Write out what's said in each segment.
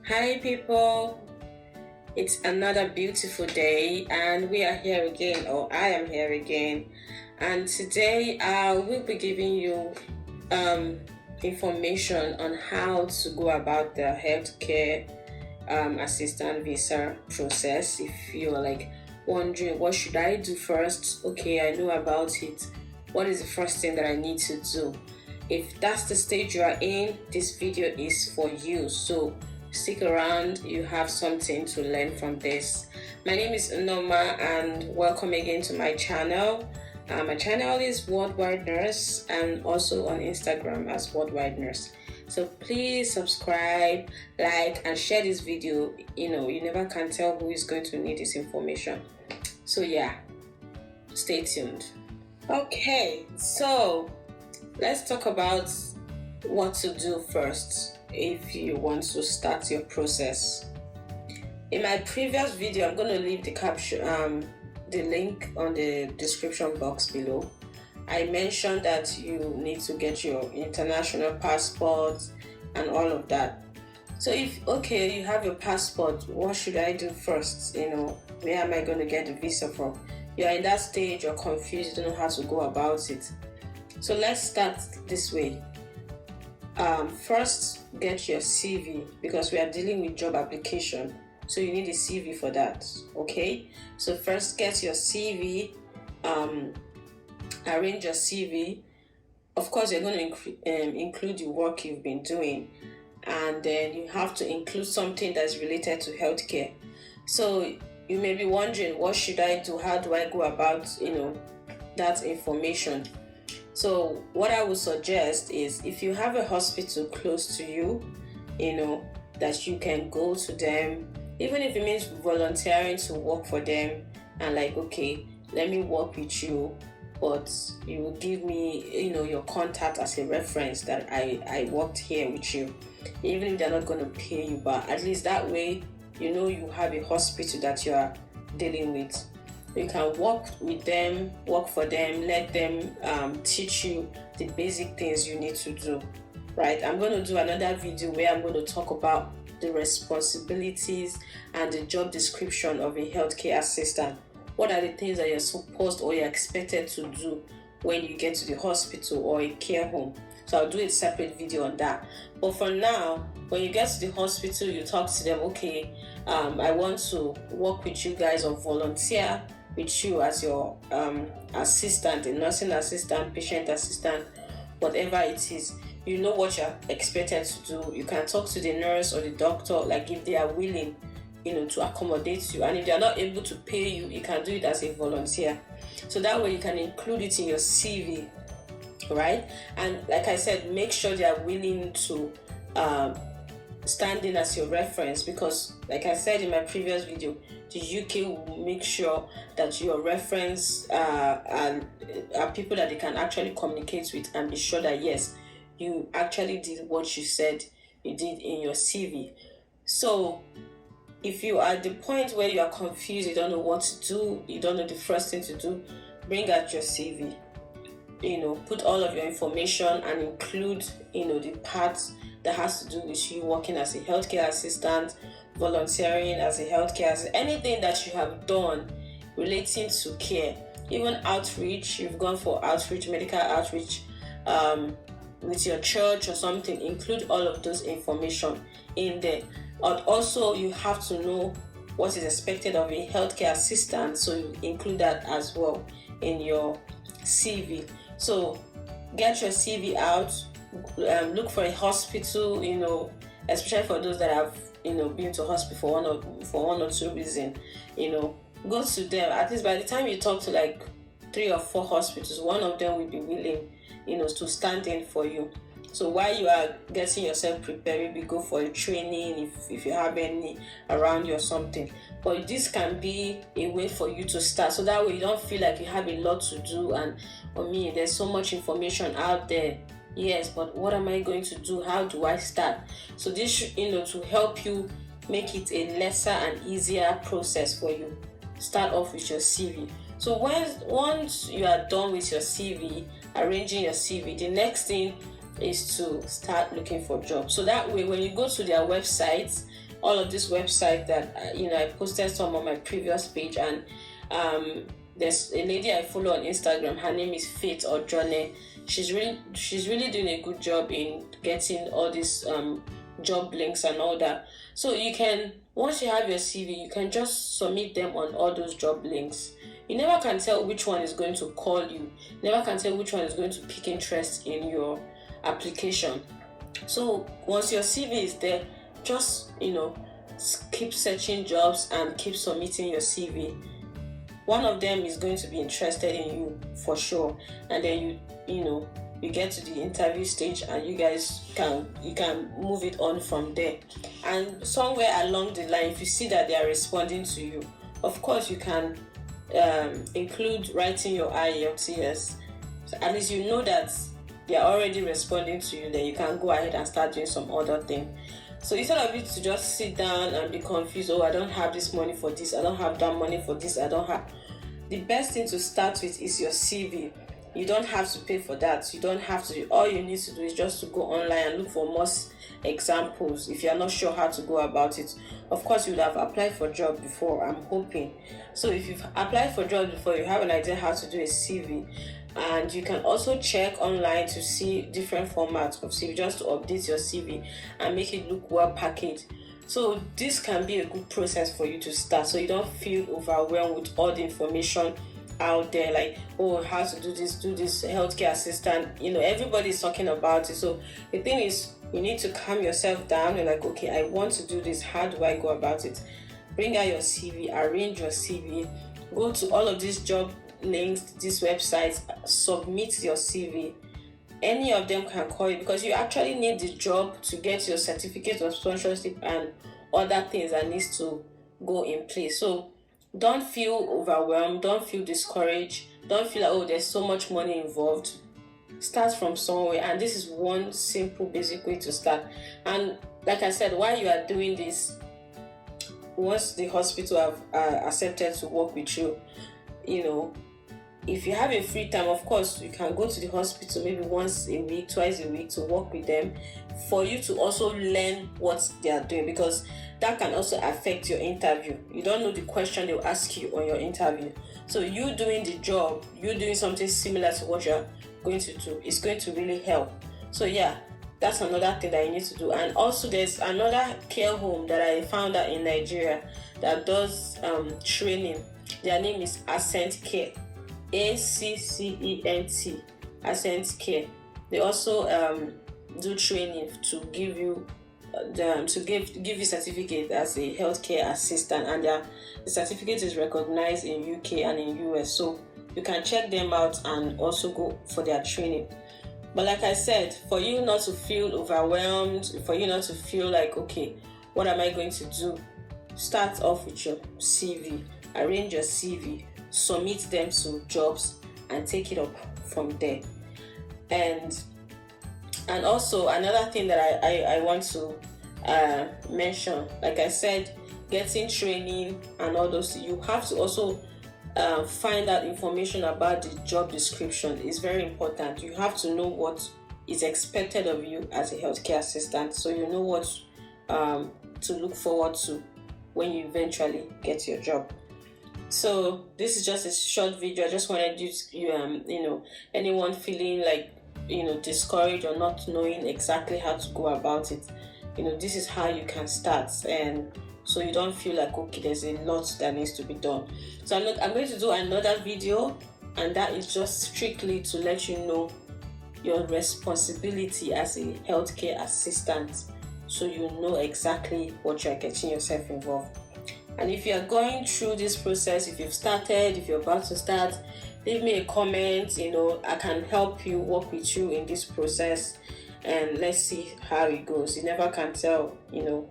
Hi people, it's another beautiful day and we are here again, or I am here again, and today I will be giving you information on how to go about the healthcare assistant visa process. If you're like wondering what should I do first, okay, I know about it. What is the first thing that I need to do? If that's the stage you are in, this video is for you. So stick around, you have something to learn from this. My name is Unoma and welcome again to my channel. My channel is Worldwide Nurse and also on Instagram as Worldwide Nurse. So please subscribe, like and share this video. You never can tell who is going to need this information. So yeah, stay tuned. Okay, so let's talk about what to do first if you want to start your process. In my previous video, I'm going to leave the caption, the link on the description box below. I mentioned that you need to get your international passport and all of that. So if you have your passport, what should I do first? Where am I going to get the visa from? You're in that stage, you're confused, you don't know how to go about it. So let's start this way. First, get your CV because we are dealing with job application. So you need a CV for that, okay? So first, get your CV, arrange your CV. Of course, you're going to include the work you've been doing, and then you have to include something that's related to healthcare. So you may be wondering, what should I do? How do I go about, that information? So what I would suggest is if you have a hospital close to you, that you can go to them, even if it means volunteering to work for them and like, okay, let me work with you, but you will give me, your contact as a reference that I worked here with you, even if they're not going to pay you, but at least that way, you have a hospital that you are dealing with. You can work with them, work for them, let them teach you the basic things you need to do, right? I'm going to do another video where I'm going to talk about the responsibilities and the job description of a healthcare assistant. What are the things that you're supposed or you're expected to do when you get to the hospital or a care home? So I'll do a separate video on that. But for now, when you get to the hospital, you talk to them, okay, I want to work with you guys or volunteer with you as your assistant, a nursing assistant, patient assistant, whatever it is. You know what you're expected to do. You can talk to the nurse or the doctor, like if they are willing, to accommodate you. And if they are not able to pay you, you can do it as a volunteer. So that way you can include it in your CV, right? And like I said, make sure they are willing to stand in as your reference, because like I said in my previous video, the UK will make sure that your reference are people that they can actually communicate with and be sure that yes, you actually did what you said you did in your CV. So if you are at the point where you are confused, you don't know what to do, you don't know the first thing to do, bring out your CV. Put all of your information and include, the parts that has to do with you working as a healthcare assistant, volunteering as a healthcare assistant, anything that you have done relating to care, even outreach, you've gone for outreach, medical outreach, with your church or something, include all of those information in there. And also you have to know what is expected of a healthcare assistant, so you include that as well in your CV. So get your CV out, look for a hospital, especially for those that have been to hospital for one or two reasons. Go to them. At least by the time you talk to like 3 or 4 hospitals, one of them will be willing to stand in for you. So while you are getting yourself prepared, maybe go for a training if you have any around you or something. But this can be a way for you to start, so that way you don't feel like you have a lot to do and there's so much information out there. Yes, but what am I going to do? How do I start? So this should, to help you make it a lesser and easier process for you. Start off with your CV. So once you are done with your CV, arranging your CV, the next thing is to start looking for jobs. So that way, when you go to their websites, all of this website that I posted some on my previous page. And there's a lady I follow on Instagram. Her name is Faith or Johnny. She's really doing a good job in getting all these job links and all that. So you can, once you have your CV, you can just submit them on all those job links. You never can tell which one is going to call you. You never can tell which one is going to pick interest in your application. So once your CV is there, just keep searching jobs and keep submitting your CV. One of them is going to be interested in you for sure, and then you get to the interview stage, and you can move it on from there. And somewhere along the line, if you see that they are responding to you, of course you can include writing your IELTS. So at least you know that they are already responding to you. Then you can go ahead and start doing some other thing. So instead of it to just sit down and be confused, I don't have this money for this, I don't have that money for this, the best thing to start with is your CV. You don't have to pay for that. You don't have to. All you need to do is just to go online and look for more examples if you are not sure how to go about it. Of course, you would have applied for a job before, I'm hoping. So if you've applied for a job before, you have an idea how to do a CV. And you can also check online to see different formats of CV, just to update your CV and make it look well packaged. So this can be a good process for you to start, so you don't feel overwhelmed with all the information out there, like, how to do this healthcare assistant. Everybody is talking about it. So the thing is, you need to calm yourself down. You're like, okay, I want to do this. How do I go about it? Bring out your CV, arrange your CV, go to all of these job links, these websites, submit your CV. Any of them can call you, because you actually need the job to get your certificate of sponsorship and other things that needs to go in place. So don't feel overwhelmed, don't feel discouraged, don't feel like, there's so much money involved. Start from somewhere, and this is one simple basic way to start. And like I said, while you are doing this, once the hospital have accepted to work with you, if you have a free time, of course, you can go to the hospital maybe once a week, twice a week to work with them, for you to also learn what they are doing, because that can also affect your interview. You don't know the question they'll ask you on your interview. So you doing the job, you doing something similar to what you're going to do, is going to really help. So yeah, that's another thing that you need to do. And also there's another care home that I found out in Nigeria that does training. Their name is Accentcare. ACCENT, Accentcare. They also do training to give you give you certificate as a healthcare assistant, and the certificate is recognized in UK and in US. So you can check them out and also go for their training. But like I said, for you not to feel overwhelmed, for you not to feel like, okay, what am I going to do? Start off with your CV, arrange your CV, submit them to jobs, and take it up from there. And also another thing that I want to mention, like I said, getting training and all those, you have to also find out information about the job description. Is very important. You have to know what is expected of you as a healthcare assistant, so you know what to look forward to when you eventually get your job. So this is just a short video. I just wanted you anyone feeling like discouraged or not knowing exactly how to go about it, this is how you can start, and so you don't feel like, okay, there's a lot that needs to be done. So I'm going to do another video, and that is just strictly to let you know your responsibility as a healthcare assistant, so you know exactly what you're getting yourself involved. And if you're going through this process, if you've started, if you're about to start, leave me a comment. I can help you, work with you in this process, and let's see how it goes. You never can tell, you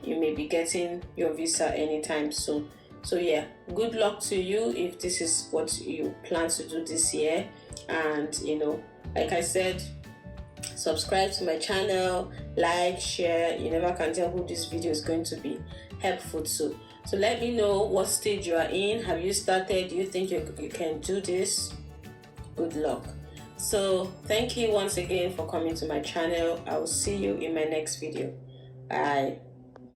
may be getting your visa anytime soon. So yeah, good luck to you if this is what you plan to do this year. And like I said, subscribe to my channel, like, share. You never can tell who this video is going to be helpful to. So let me know what stage you are in. Have you started? Do you think you can do this? Good luck. So thank you once again for coming to my channel. I will see you in my next video. Bye.